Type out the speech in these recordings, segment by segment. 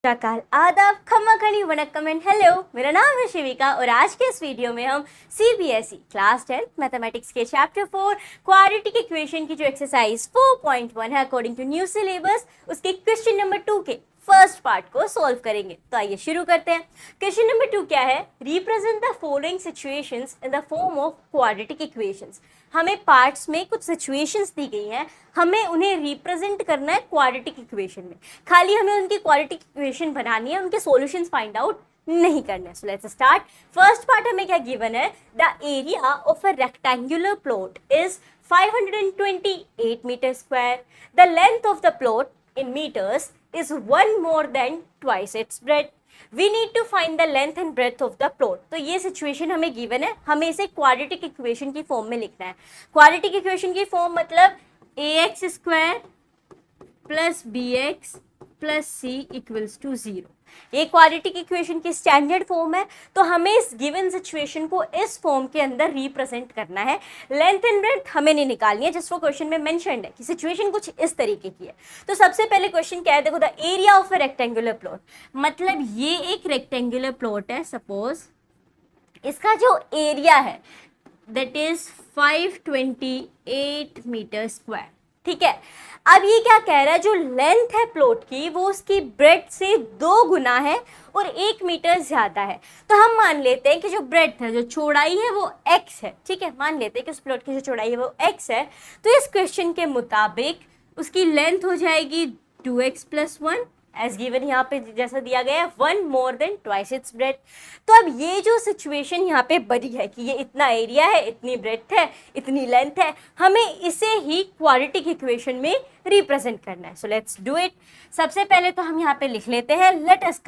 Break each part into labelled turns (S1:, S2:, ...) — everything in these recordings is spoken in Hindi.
S1: काल आदाब खम्मा खड़ी वनक्कम एंड हेलो। मेरा नाम है शिविका और आज के इस वीडियो में हम सीबीएसई क्लास 10 मैथमेटिक्स के चैप्टर 4 क्वाड्रेटिक इक्वेशन की जो एक्सरसाइज 4.1 है अकॉर्डिंग टू न्यू सिलेबस उसके क्वेश्चन नंबर 2 के फर्स्ट पार्ट को सॉल्व करेंगे। तो आइए शुरू करते हैं। क्वेश्चन नंबर 2 क्या है? Represent the following situations in the form of quadratic equations. हमें पार्ट्स में कुछ सिचुएशंस दी गई हैं, हमें उन्हें रिप्रेजेंट करना है क्वाड्रेटिक इक्वेशन में। खाली हमें उनकी क्वाड्रेटिक इक्वेशन बनानी है, उनके सॉल्यूशंस फाइंड आउट नहीं करने। So let's start. First part हमें क्या गिवन है? The area of a rectangular plot is 528 metre square. द लेंथ ऑफ द प्लॉट in meters is one more than twice its breadth. We need to find the length and breadth of the plot. तो ये सिचुएशन हमें गिवन है, हमें इसे क्वाड्रेटिक इक्वेशन की फॉर्म में लिखना है। क्वाड्रेटिक इक्वेशन की फॉर्म मतलब ax square plus bx plus c equals to 0। ये क्वाड्रेटिक इक्वेशन की स्टैंडर्ड फॉर्म है। तो हमें इस गिवन सिचुएशन को इस फॉर्म के अंदर रिप्रेजेंट करना है। लेंथ एंड ब्रेड्थ हमें नहीं निकालनी है, जिस वो क्वेश्चन में मेंशन्ड है कि सिचुएशन कुछ इस तरीके की है। तो सबसे पहले क्वेश्चन क्या है? देखो, the area of a rectangular plot, मतलब ये एक रेक्टेंगुलर प्लॉट है। सपोज इसका जो एरिया है दैट इज 528 मीटर स्क्वायर। ठीक है, अब ये क्या कह रहा है? जो लेंथ है प्लॉट की वो उसकी ब्रेड्थ से 2 गुना है और 1 मीटर ज्यादा है। तो हम मान लेते हैं कि जो ब्रेड्थ है, जो चौड़ाई है वो x है। ठीक है, मान लेते हैं कि उस प्लॉट की जो चौड़ाई है वो x है। तो इस क्वेश्चन के मुताबिक उसकी लेंथ हो जाएगी 2x प्लस 1 एज गिवन यहाँ पे जैसा दिया गया है, 1 more than twice its breath. तो अब ये जो सिचुएशन यहाँ पे बनी है कि ये इतना एरिया है, इतनी ब्रेथ है, इतनी लेंथ है, हमें इसे ही क्वाड्रेटिक इक्वेशन में रिप्रेजेंट करना है। So let's do it. सबसे पहले तो हम यहाँ पे लिख लेते हैं लेट अस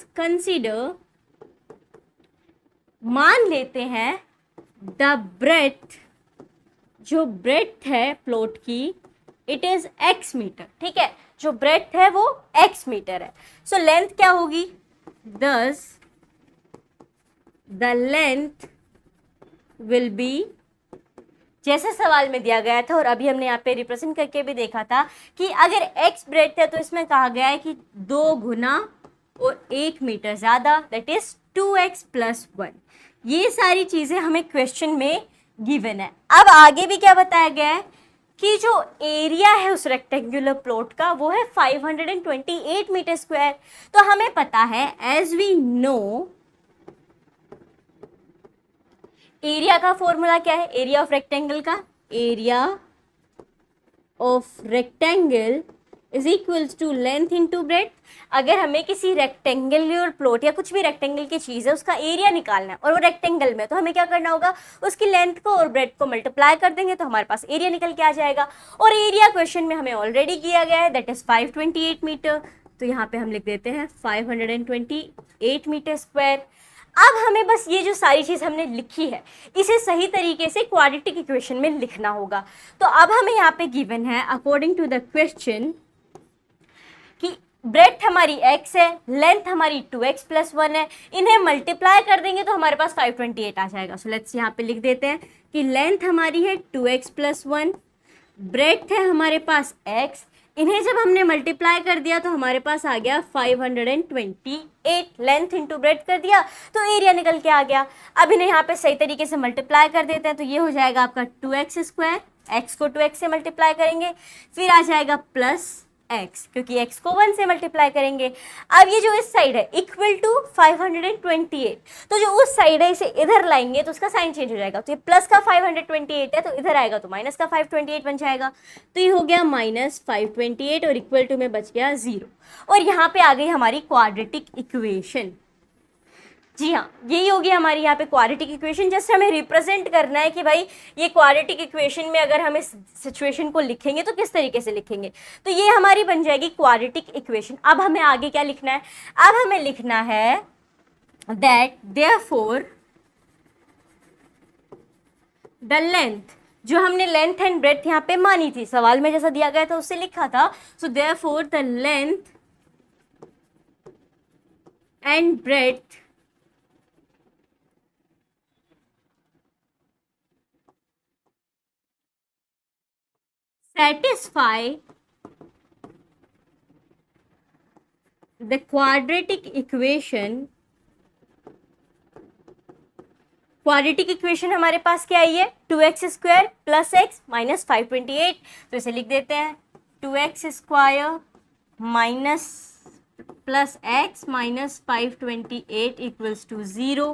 S1: कंसिडर, मान लेते हैं द ब्रेथ, जो ब्रेथ है प्लॉट की इट इज x मीटर। ठीक है, जो ब्रेथ है वो x मीटर है। सो लेंथ क्या होगी? दस द लेंथ विल बी, जैसे सवाल में दिया गया था और अभी हमने यहाँ पे रिप्रेजेंट करके भी देखा था कि अगर x ब्रेथ है तो इसमें कहा गया है कि 2 गुना और 1 मीटर ज्यादा, दैट इज 2x प्लस 1। ये सारी चीजें हमें क्वेश्चन में गिवन है। अब आगे भी क्या बताया गया है कि जो एरिया है उस रेक्टेंगुलर प्लॉट का वो है 528 मीटर स्क्वायर। तो हमें पता है, एज वी नो, एरिया का फॉर्मूला क्या है? एरिया ऑफ रेक्टेंगल का, area of rectangle is equals to length into breadth. अगर हमें किसी रेक्टेंगुलर प्लॉट या कुछ भी रेक्टेंगल की चीज है उसका एरिया निकालना है और वो रेक्टेंगल में, तो हमें क्या करना होगा? उसकी लेंथ को और ब्रेड्थ को मल्टीप्लाई कर देंगे तो हमारे पास एरिया निकल के आ जाएगा। और एरिया क्वेश्चन में हमें ऑलरेडी किया गया है, दैट इज 528 मीटर। तो यहाँ पे हम लिख देते हैं 528 मीटर स्क्वायर। अब हमें बस ये जो सारी चीज हमने लिखी है इसे सही तरीके से क्वाड्रेटिक इक्वेशन में लिखना होगा। तो अब हमें यहाँ पे गिवन है अकॉर्डिंग टू द क्वेश्चन कि ब्रेड्थ हमारी x है, लेंथ हमारी 2x प्लस 1 है, इन्हें मल्टीप्लाई कर देंगे तो हमारे पास 528 आ जाएगा। सो लेट्स यहाँ पे लिख देते हैं कि लेंथ हमारी है 2x प्लस 1, ब्रेड्थ है हमारे पास x, इन्हें जब हमने मल्टीप्लाई कर दिया तो हमारे पास आ गया 528। लेंथ इंटू ब्रेड्थ कर दिया तो एरिया निकल के आ गया। अब इन्हें यहाँ पे सही तरीके से मल्टीप्लाई कर देते हैं तो ये हो जाएगा आपका 2x स्क्वायर, x को 2x से मल्टीप्लाई करेंगे, फिर आ जाएगा प्लस x, क्योंकि x को 1 से मल्टीप्लाई करेंगे। अब ये जो इस साइड है इक्वल टू 528, तो जो उस साइड है इसे इधर लाएंगे तो उसका साइन चेंज हो जाएगा। तो ये प्लस का 528 है तो इधर आएगा तो माइनस का 528 बन जाएगा। तो ये हो गया माइनस 528 और इक्वल टू में बच गया 0। और यहाँ पे आ गई हमारी क्वाड्रेटिक इक्वेशन। जी हाँ, यही होगी हमारी यहाँ पे क्वाड्रेटिक इक्वेशन। जस्ट हमें रिप्रेजेंट करना है कि भाई ये क्वाड्रेटिक इक्वेशन में अगर हम इस सिचुएशन को लिखेंगे तो किस तरीके से लिखेंगे। तो ये हमारी बन जाएगी क्वाड्रेटिक इक्वेशन। अब हमें आगे क्या लिखना है? अब हमें लिखना है दैट देयरफॉर द लेंथ, जो हमने लेंथ एंड ब्रेड्थ यहाँ पे मानी थी, सवाल में जैसा दिया गया था उससे लिखा था। So therefore the length and breadth satisfy the quadratic equation हमारे पास क्या आई है, 2x² प्लस एक्स माइनस 528। तो इसे लिख देते हैं 2x² minus plus x minus 528 equals to 0।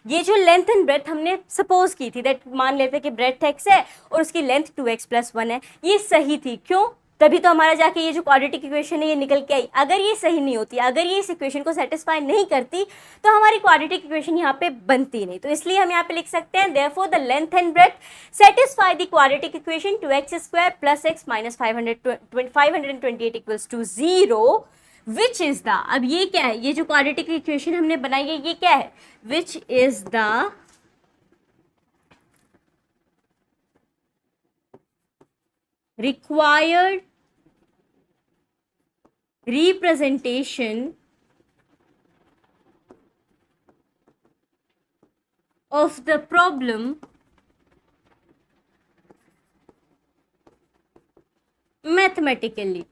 S1: ये जो लेंथ एंड ब्रेथ हमने सपोज की थी, दैट मान लेते हैं कि ब्रेथ x है और उसकी लेंथ 2x प्लस 1 है, ये सही थी। क्यों? तभी तो हमारा जाके ये जो क्वाड्रेटिक इक्वेशन है ये निकल के आई। अगर ये सही नहीं होती, अगर ये इस इक्वेशन को सेटिस्फाई नहीं करती, तो हमारी क्वाड्रेटिक इक्वेशन यहाँ पे बनती नहीं। तो इसलिए हम यहाँ पे लिख सकते हैं therefore the length and breadth satisfy the quadratic equation 2x² plus x minus 528 equals to 0, which is the, अब ये क्या है, ये जो क्वाड्रेटिक इक्वेशन हमने बनाई है ये क्या है, विच is the required representation of the problem mathematically।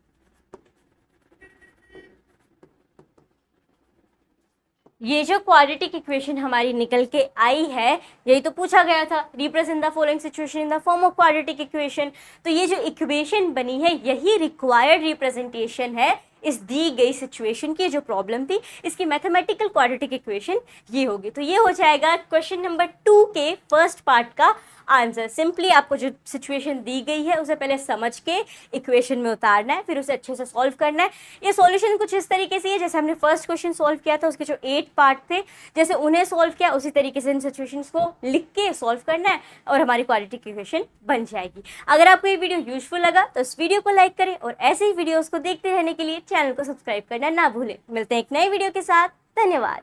S1: ये जो क्वाड्रेटिक इक्वेशन हमारी निकल के आई है, यही तो पूछा गया था, represent the following situation in the form of quadratic equation. तो ये जो इक्वेशन बनी है यही रिक्वायर्ड रिप्रेजेंटेशन है इस दी गई सिचुएशन की जो प्रॉब्लम थी, इसकी मैथमेटिकल क्वाड्रेटिक इक्वेशन ये होगी। तो ये हो जाएगा क्वेश्चन नंबर 2 के फर्स्ट पार्ट का आंसर। सिंपली आपको जो सिचुएशन दी गई है उसे पहले समझ के इक्वेशन में उतारना है, फिर उसे अच्छे से सॉल्व करना है। ये सॉल्यूशन कुछ इस तरीके से है जैसे हमने फर्स्ट क्वेश्चन सॉल्व किया था, उसके जो 8 पार्ट थे, जैसे उन्हें सॉल्व किया उसी तरीके से इन सिचुएशंस को लिख के सॉल्व करना है और हमारी क्वाड्रेटिक इक्वेशन बन जाएगी। अगर आपको ये वीडियो यूजफुल लगा तो इस वीडियो को लाइक करें और ऐसे ही वीडियोज़ को देखते रहने के लिए चैनल को सब्सक्राइब करना ना भूलें। मिलते हैं एक नई वीडियो के साथ, धन्यवाद।